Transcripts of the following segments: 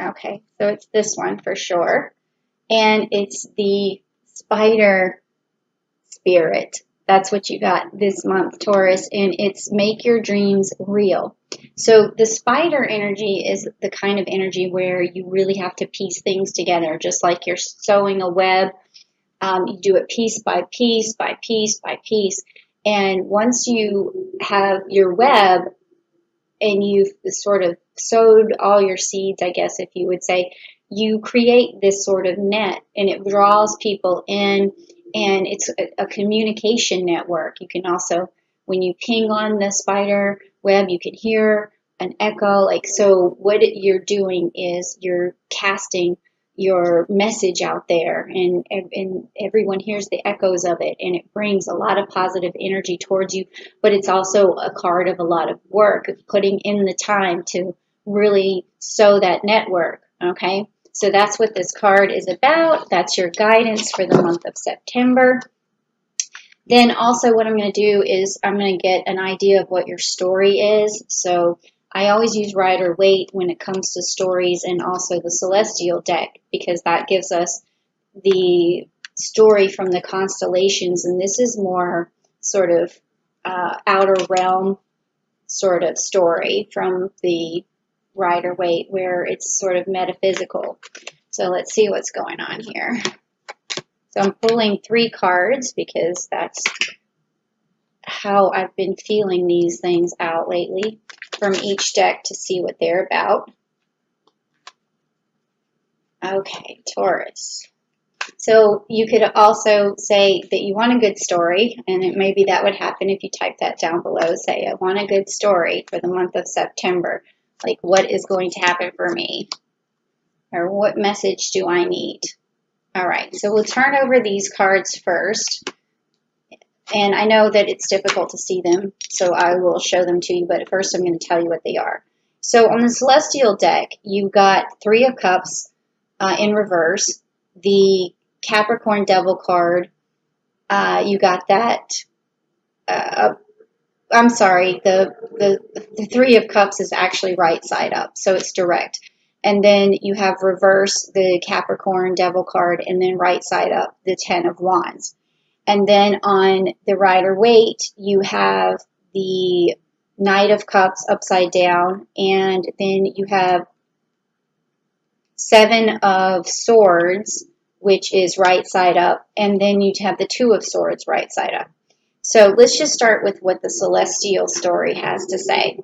Okay, so it's this one for sure. And it's the spider spirit. That's what you got this month, Taurus, and it's make your dreams real. So the spider energy is the kind of energy where you really have to piece things together, just like you're sewing a web. You do it piece by piece by piece by piece. And once you have your web and you've sort of sowed all your seeds, I guess, if you would say, you create this sort of net and it draws people in, and it's a communication network. You can also, when you ping on the spider web, you can hear an echo. Like, so what you're doing is you're casting your message out there, and everyone hears the echoes of it, and it brings a lot of positive energy towards you. But it's also a card of a lot of work, of putting in the time to really sow that network. Okay, so that's what this card is about. That's your guidance for the month of September. Then also what I'm going to do is I'm going to get an idea of what your story is. So I always use Rider-Waite when it comes to stories, and also the Celestial deck, because that gives us the story from the constellations. And this is more sort of outer realm sort of story from the Rider-Waite, where it's sort of metaphysical. So let's see what's going on here. So I'm pulling 3 cards because that's how I've been feeling these things out lately from each deck to see what they're about. Okay, Taurus. So you could also say that you want a good story, and maybe that would happen if you type that down below. Say, I want a good story for the month of September. Like, what is going to happen for me? Or what message do I need? All right, so we'll turn over these cards first. And I know that it's difficult to see them, so I will show them to you, but first I'm going to tell you what they are. So on the Celestial deck, you got 3 of Cups in reverse, the Capricorn Devil card, you got that, I'm sorry, the 3 of Cups is actually right side up, so it's direct. And then you have reverse the Capricorn Devil card, and then right side up the 10 of Wands. And then on the Rider-Waite, you have the Knight of Cups upside down, and then you have 7 of Swords, which is right side up, and then you have the 2 of Swords right side up. So let's just start with what the Celestial story has to say.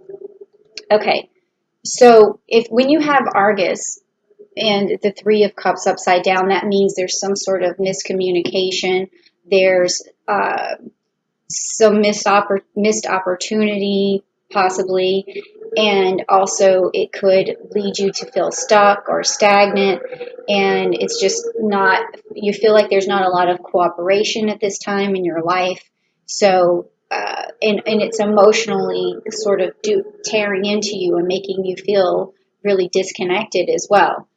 Okay, so when you have Argus and the 3 of Cups upside down, that means there's some sort of miscommunication. There's some missed opportunity, possibly, and also it could lead you to feel stuck or stagnant, and it's just not, you feel like there's not a lot of cooperation at this time in your life. So, and it's emotionally sort of tearing into you and making you feel really disconnected as well.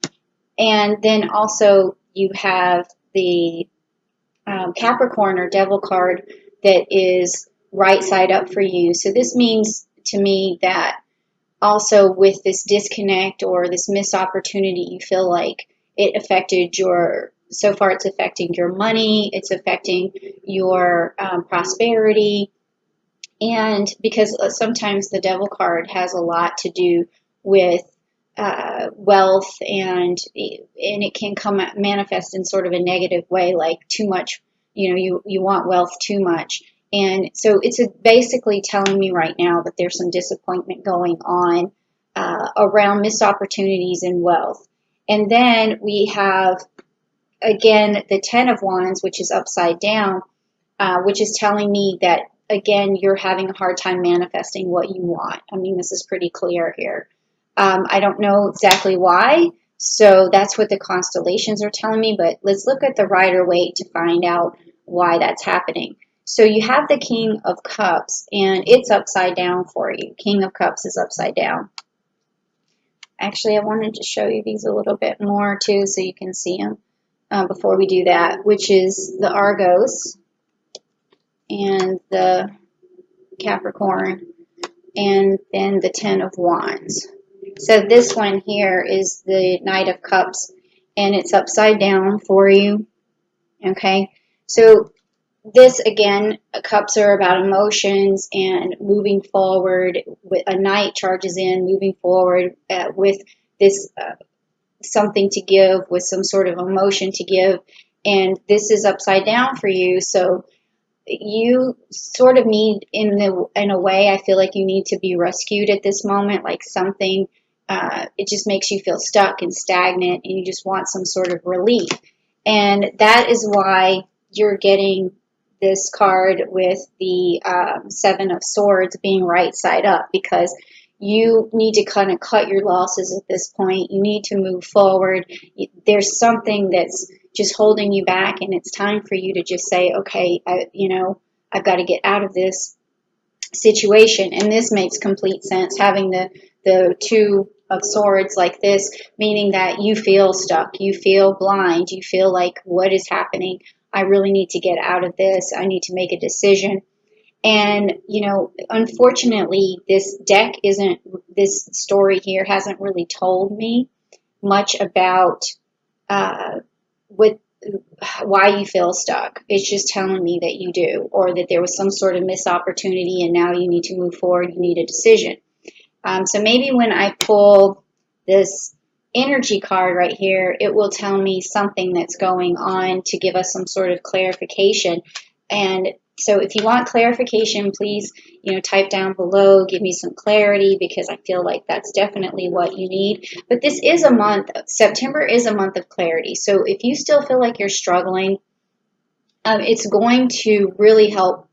And then also you have the Capricorn or Devil card that is right side up for you. So this means to me that also with this disconnect or this missed opportunity, you feel like it affected so far it's affecting your money, it's affecting your prosperity. And because sometimes the Devil card has a lot to do with wealth, and it can manifest in sort of a negative way, like too much, you want wealth too much. And so it's basically telling me right now that there's some disappointment going on around missed opportunities in wealth. And then we have, again, the 10 of Wands, which is upside down, which is telling me that, again, you're having a hard time manifesting what you want. I mean, this is pretty clear here. I don't know exactly why, so that's what the constellations are telling me, but let's look at the Rider-Waite to find out why that's happening. So you have the King of Cups, and it's upside down for you. King of Cups is upside down. Actually, I wanted to show you these a little bit more, too, so you can see them before we do that, which is the Argos and the Capricorn, and then the 10 of Wands. So this one here is the Knight of Cups, and it's upside down for you. Okay, so this again, cups are about emotions and moving forward. With a knight charges in, moving forward with this something to give, with some sort of emotion to give, and this is upside down for you. So you sort of need, in a way, I feel like you need to be rescued at this moment, like something. It just makes you feel stuck and stagnant, and you just want some sort of relief. And that is why you're getting this card with the Seven of Swords being right side up, because you need to kind of cut your losses at this point. You need to move forward. There's something that's just holding you back, and it's time for you to just say, okay, I've got to get out of this situation. And this makes complete sense, having the Two of Swords like this, meaning that you feel stuck, you feel blind, you feel like, what is happening? I really need to get out of this. I need to make a decision. And, unfortunately, this story here hasn't really told me much about what why you feel stuck. It's just telling me that you do, or that there was some sort of missed opportunity and now you need to move forward, you need a decision. So maybe when I pull this energy card right here, it will tell me something that's going on to give us some sort of clarification. And so if you want clarification, please, type down below, give me some clarity, because I feel like that's definitely what you need. But this is a month, September is a month of clarity. So if you still feel like you're struggling, it's going to really help.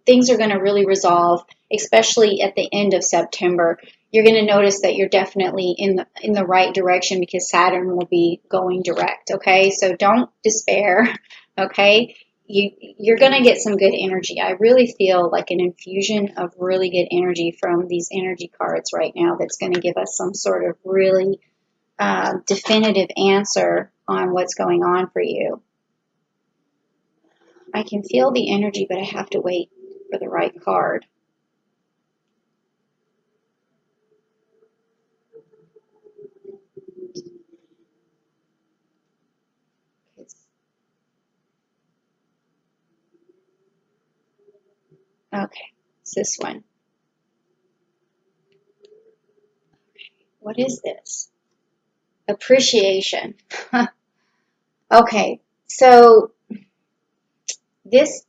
Things are going to really resolve, especially at the end of September. You're going to notice that you're definitely in the right direction, because Saturn will be going direct. Okay, so don't despair. Okay, you're going to get some good energy. I really feel like an infusion of really good energy from these energy cards right now. That's going to give us some sort of really definitive answer on what's going on for you. I can feel the energy, but I have to wait for the right card. Okay, it's this one. What is this? Appreciation. Okay, so this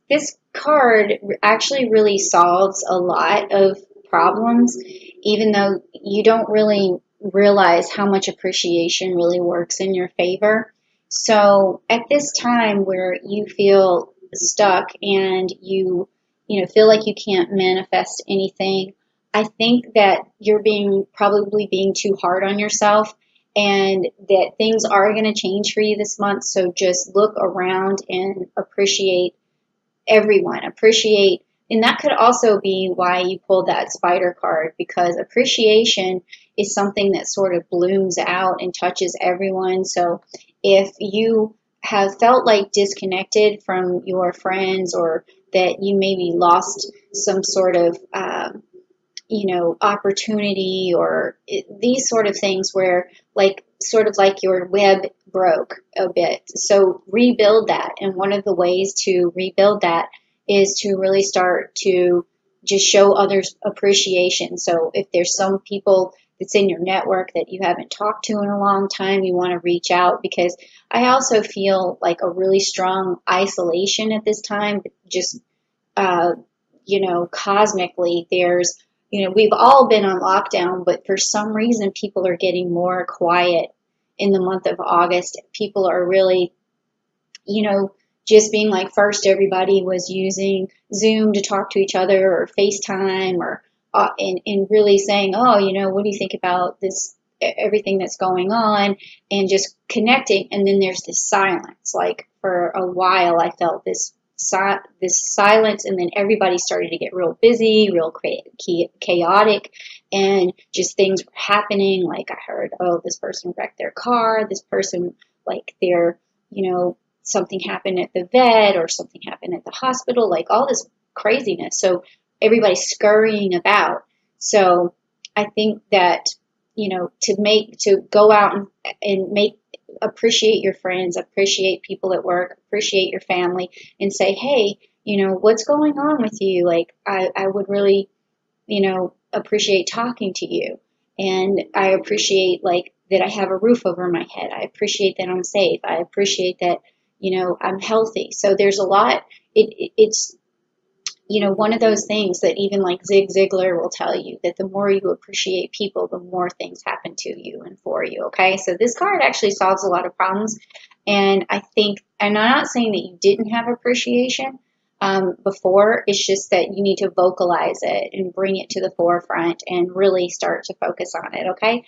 card actually really solves a lot of problems, even though you don't really realize how much appreciation really works in your favor. So at this time where you feel stuck and you feel like you can't manifest anything, I think that you're probably being too hard on yourself, and that things are going to change for you this month. So just look around and appreciate everyone. Appreciate, and that could also be why you pulled that spider card, because appreciation is something that sort of blooms out and touches everyone. So if you have felt like disconnected from your friends, or that you maybe lost some sort of opportunity, or these sort of things where, like, sort of like your web broke a bit. So rebuild that. And one of the ways to rebuild that is to really start to just show others appreciation. So if there's some people that's in your network that you haven't talked to in a long time, you want to reach out, because I also feel like a really strong isolation at this time. Just, cosmically, we've all been on lockdown, but for some reason, people are getting more quiet in the month of August. People are really, just being like, first everybody was using Zoom to talk to each other, or FaceTime, or and really saying, oh, what do you think about this, everything that's going on, and just connecting. And then there's this silence. Like, for a while, I felt this silence, and then everybody started to get real busy, real chaotic, and just things were happening. Like, I heard, oh, this person wrecked their car, this person, like, something happened at the vet, or something happened at the hospital, like all this craziness. So everybody's scurrying about. So I think that to go out and appreciate your friends, appreciate people at work, appreciate your family, and say, hey, what's going on with you? Like, I would really, appreciate talking to you. And I appreciate, like, that I have a roof over my head. I appreciate that I'm safe. I appreciate that, I'm healthy. So there's a lot. It's one of those things that even like Zig Ziglar will tell you, that the more you appreciate people, the more things happen to you and for you. Okay. So this card actually solves a lot of problems. And I think, and I'm not saying that you didn't have appreciation before. It's just that you need to vocalize it and bring it to the forefront and really start to focus on it. Okay.